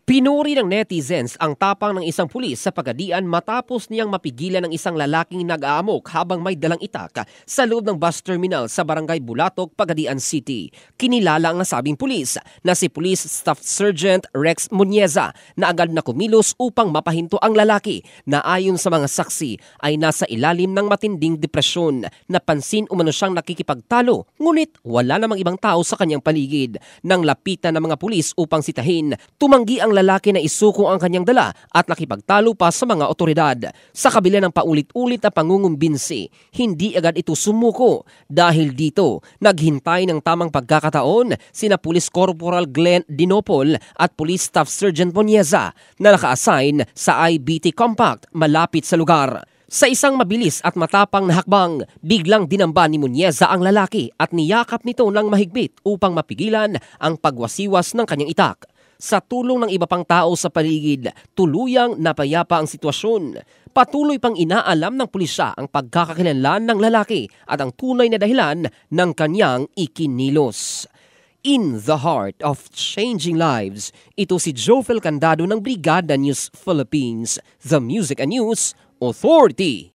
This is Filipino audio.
Pinuri ng netizens ang tapang ng isang pulis sa Pagadian matapos niyang mapigilan ng isang lalaking nag-aamok habang may dalang itak sa loob ng bus terminal sa Barangay Bulatok, Pagadian City. Kinilala ang nasabing pulis na si Police Staff Sergeant Rex Muñeza na agad na kumilos upang mapahinto ang lalaki na ayon sa mga saksi ay nasa ilalim ng matinding depresyon. Napansin umano siyang nakikipagtalo ngunit wala namang ibang tao sa kanyang paligid. Nang lapitan ng mga pulis upang sitahin, tumanggi ang lalaki na isuko ang kanyang dala at nakipagtalo pa sa mga otoridad. Sa kabila ng paulit-ulit na pangungumbinsi, hindi agad ito sumuko. Dahil dito, naghintay ng tamang pagkakataon sina Police Corporal Glenn Dinopol at Police Staff Sergeant Muñeza na naka-assign sa IBT Compact malapit sa lugar. Sa isang mabilis at matapang na hakbang, biglang dinamba ni Muñeza ang lalaki at niyakap nito ng mahigpit upang mapigilan ang pagwasiwas ng kanyang itak. Sa tulong ng iba pang tao sa paligid, tuluyang napayapa ang sitwasyon. Patuloy pang inaalam ng pulisya ang pagkakakilanlan ng lalaki at ang tunay na dahilan ng kanyang ikinilos. In the heart of changing lives, ito si Jofel Candado ng Brigada News Philippines, the Music and News Authority.